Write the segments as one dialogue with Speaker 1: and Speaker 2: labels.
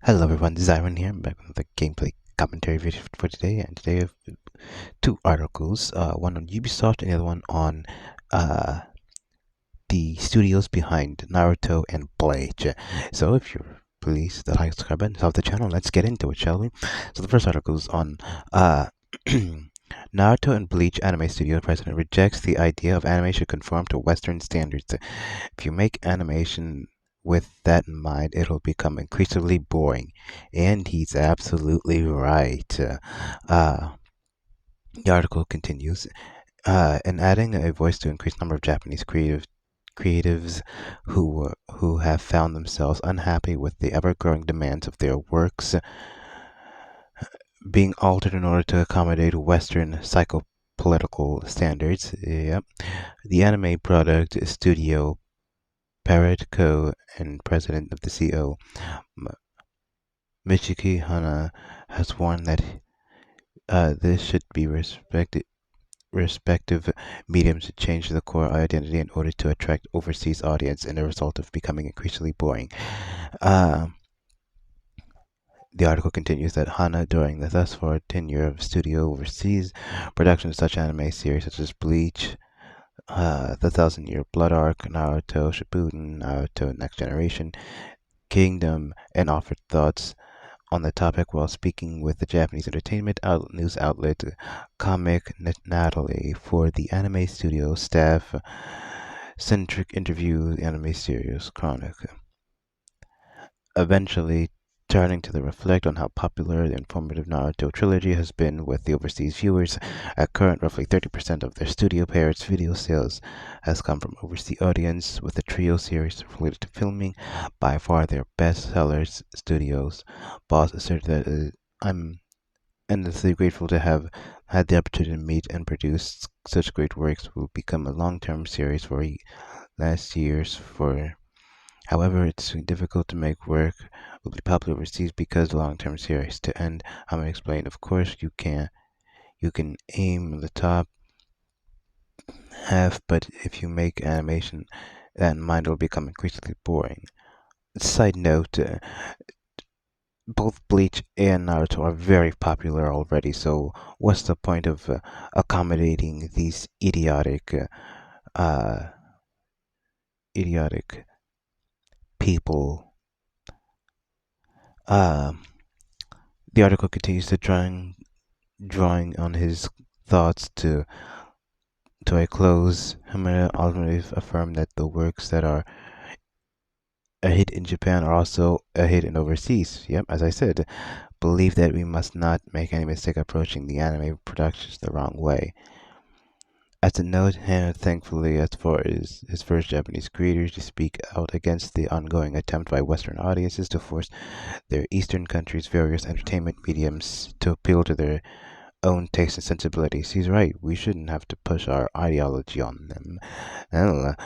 Speaker 1: Hello everyone, this is Ivan here. I'm back with the gameplay commentary video for today, and today I have two articles, one on Ubisoft and the other one on uh, the studios behind Naruto and Bleach. So if you're please the like, subscribe button, help the channel. Let's get into it, shall we? So the first article is on Naruto and Bleach anime studio president rejects the idea of anime should conform to Western standards. If you make animation with that in mind, it'll become increasingly boring. And he's absolutely right. The article continues, and adding a voice to increase number of Japanese creatives who have found themselves unhappy with the ever-growing demands of their works being altered in order to accommodate Western psychopolitical standards. Yep. The anime product studio Parrot Co. and president of the CO, Michiki Hana, has warned that this should be respective mediums to change the core identity in order to attract overseas audience, and the result of becoming increasingly boring. Uh, the article continues that Hana, during the thus far tenure of studio overseas production of such anime series such as Bleach, The Thousand Year Blood Arc, Naruto Shippuden, Naruto Next Generation, Kingdom, and offered thoughts on the topic while speaking with the Japanese entertainment news outlet Comic Natalie for the anime studio staff centric interview Anime Studios Chronic. Eventually, turning to reflect on how popular the informative Naruto trilogy has been with the overseas viewers. At current, roughly 30% of their studio parents' video sales has come from overseas audience, with the trio series related to filming by far their best sellers. Studios boss asserted that I'm endlessly grateful to have had the opportunity to meet and produce such great works. Will become a long-term series for last years for. However, it's difficult to make work will be popular overseas because the long-term series to end. I'm gonna explain. Of course, you can aim the top half, but if you make animation that in mind, it'll become increasingly boring. Side note: both Bleach and Naruto are very popular already. So what's the point of accommodating these uh, idiotic people? Uh, the article continues to drawing on his thoughts to a close. Hamada ultimately affirmed that the works that are a hit in Japan are also a hit in overseas. Yep, as I said, believe that we must not make any mistake approaching the anime productions the wrong way. As a note, Hannah thankfully as far as his first Japanese creators to speak out against the ongoing attempt by Western audiences to force their Eastern countries' various entertainment mediums to appeal to their own tastes and sensibilities. He's right. We shouldn't have to push our ideology on them. And,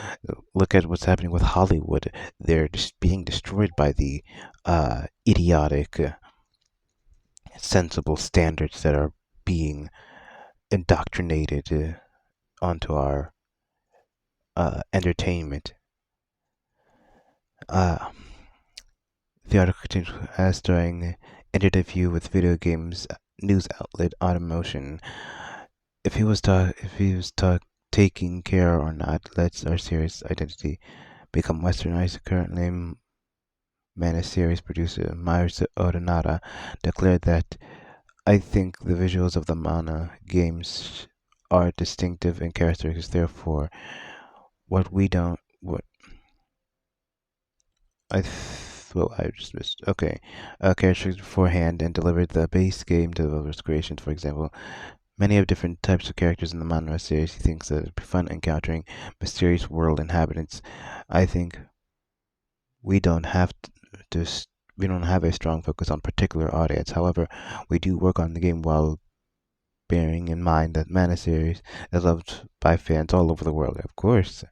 Speaker 1: look at what's happening with Hollywood. They're just being destroyed by the idiotic, sensible standards that are being indoctrinated onto our entertainment. Uh, the article continues as during an interview with video games news outlet Automotion, if he was taking care or not lets our series identity become westernized. Currently, Mana series producer Myers Odonata declared that I think the visuals of the Mana games are distinctive and characteristics. Therefore, what we don't what I just missed. Okay, characteristics beforehand and delivered the base game developers' creations. For example, many have different types of characters in the Manhwa series. He thinks that it'd be fun encountering mysterious world inhabitants. I think we don't have to we don't have a strong focus on particular audience. However, we do work on the game while bearing in mind that Mana series is loved by fans all over the world. Of course.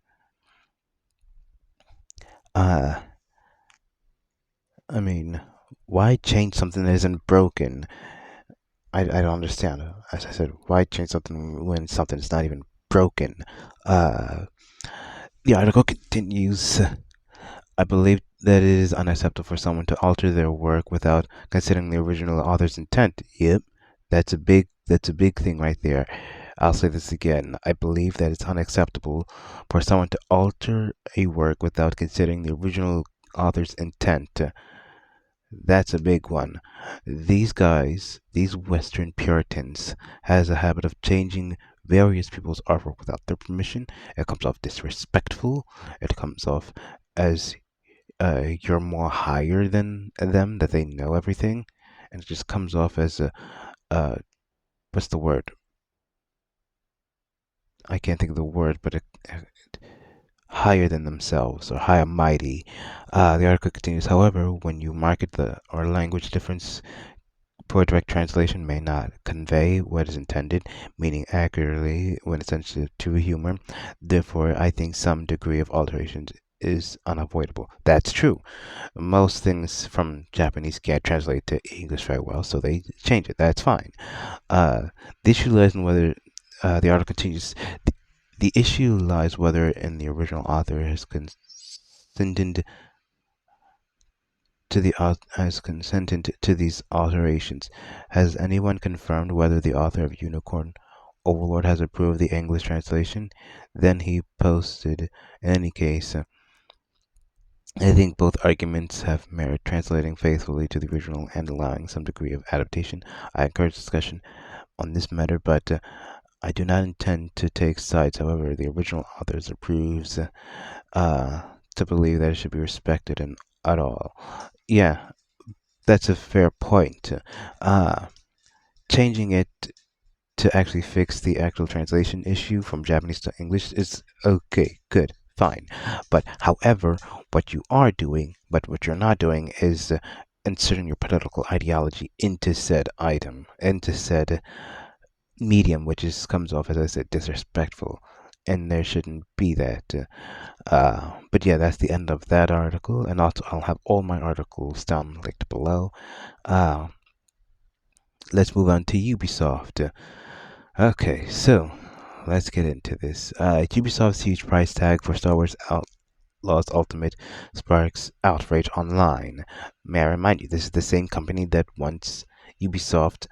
Speaker 1: Uh, I mean, why change something that isn't broken? I don't understand. As I said, why change something when something's not even broken? Uh, the article continues. I believe that it is unacceptable for someone to alter their work without considering the original author's intent. Yep, that's a big thing right there. I'll say this again. I believe that it's unacceptable for someone to alter a work without considering the original author's intent. That's a big one. These guys, these Western Puritans, has a habit of changing various people's artwork without their permission. It comes off disrespectful. It comes off as you're more higher than them, that they know everything, and it just comes off as a what's the word? I can't think of the word, but higher than themselves or higher mighty. The article continues, however, when you market the or language difference, poor direct translation may not convey what is intended, meaning accurately when it's sensitive to humor. Therefore, I think some degree of alteration is unavoidable. That's true. Most things from Japanese can't translate to English very well, so they change it. That's fine. Uh, the issue lies in whether the article continues. The issue lies whether in the original author consented has consented to these alterations. Has anyone confirmed whether the author of Unicorn Overlord has approved the English translation? Then he posted. In any case, I think both arguments have merit translating faithfully to the original and allowing some degree of adaptation. I encourage discussion on this matter, but I do not intend to take sides. However, the original authors approves uh, to believe that it should be respected and at all. Yeah, that's a fair point. Uh, Changing it to actually fix the actual translation issue from Japanese to English is okay, good, fine. But however, what you're not doing is inserting your political ideology into said item, into said medium, which is comes off as I said disrespectful, and there shouldn't be that. But yeah, that's the end of that article, and also I'll have all my articles down linked below. Uh, let's move on to Ubisoft. Okay, so let's get into this. Ubisoft's huge price tag for Star Wars Outlaws Ultimate sparks outrage online. May I remind you, this is the same company that wants Ubisoft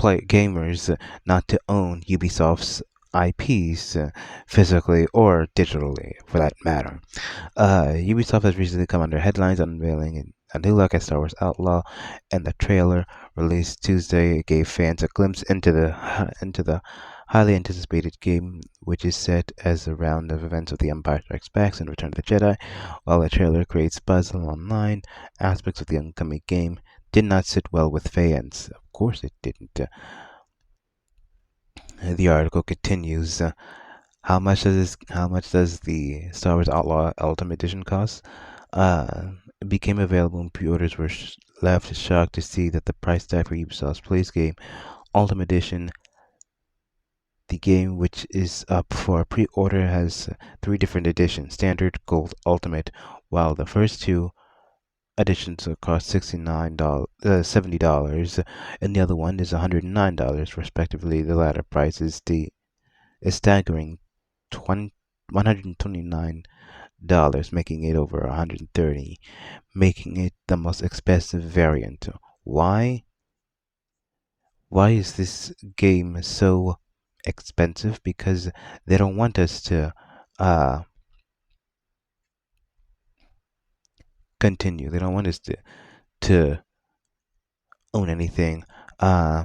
Speaker 1: play gamers not to own Ubisoft's IPs physically or digitally, for that matter. Ubisoft has recently come under headlines unveiling a new look at Star Wars Outlaw, and the trailer released Tuesday gave fans a glimpse into the highly anticipated game, which is set as a round of events of The Empire Strikes Back and Return of the Jedi. While the trailer creates buzz online, aspects of the upcoming game did not sit well with fans. Of course, it didn't. The article continues. How much does the Star Wars Outlaw Ultimate Edition cost? It became available and pre-orders were left shocked to see that the price tag for Ubisoft's Place game Ultimate Edition, the game which is up for pre-order, has three different editions: Standard, Gold, Ultimate. While the first two editions will cost $70, and the other one is $109, respectively. The latter price is staggering 20, $129, making it over 130, making it the most expensive variant. Why? Why is this game so expensive? Because they don't want us to uh, continue. They don't want us to own anything. Uh,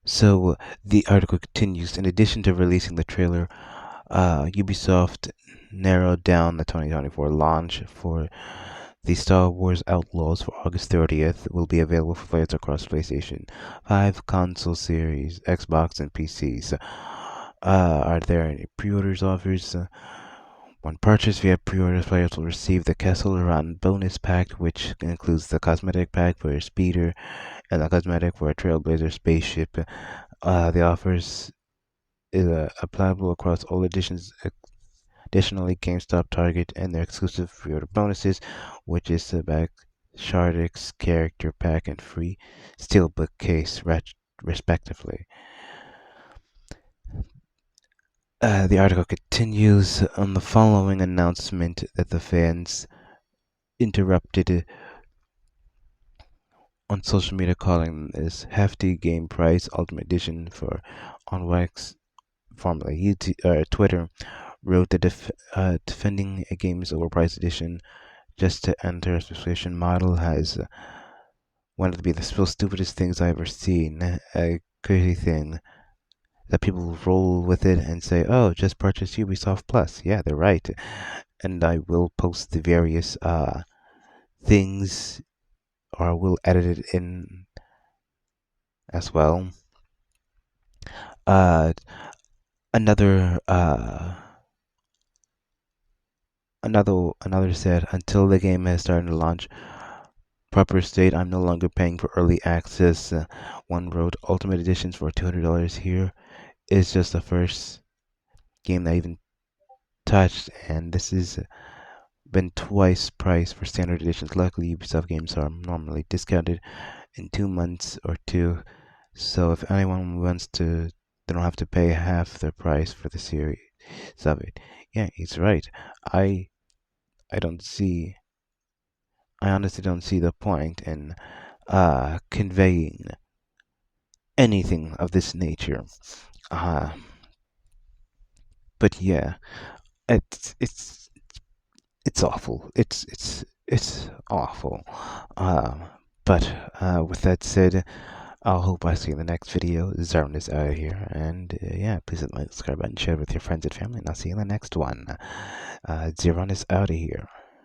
Speaker 1: so the article continues. In addition to releasing the trailer, Ubisoft narrowed down the 2024 launch for the Star Wars Outlaws for August 30th. Will be available for players across PlayStation 5 console series, Xbox, and PCs. Are there any pre-orders offers? When purchased via pre-orders, players will receive the Kessel Run bonus pack, which includes the cosmetic pack for a speeder and the cosmetic for a Trailblazer spaceship. The offers is applicable across all editions. Additionally, GameStop, Target, and their exclusive pre-order bonuses, which is the back Shardix character pack and free steelbook case, respectively. The article continues on the following announcement that the fans interrupted on social media, calling this hefty game price Ultimate Edition for on Wax, formerly Twitter, wrote that defending a game's overpriced edition just to enter a subscription model has one of the most stupidest things I've ever seen. A crazy thing that people roll with it and say, "Oh, just purchase Ubisoft Plus." Yeah, they're right, and I will post the various things, or I will edit it in as well. Uh, another another said, until the game has started to launch proper state, I'm no longer paying for early access. One wrote, Ultimate Editions for $200 here is just the first game that I even touched, and this has been twice price for standard editions. Luckily, Ubisoft games are normally discounted in 2 months or two, so if anyone wants to, they don't have to pay half the price for the series of it. Yeah, he's right. I I don't see I honestly don't see the point in conveying anything of this nature. Uh, but yeah, it's it's it's awful. It's awful. Um, but with that said, I hope I see you in the next video. Zarn is out of here, and yeah, please hit the like, subscribe button, share it with your friends and family, and I'll see you in the next one. Zeron is out of here.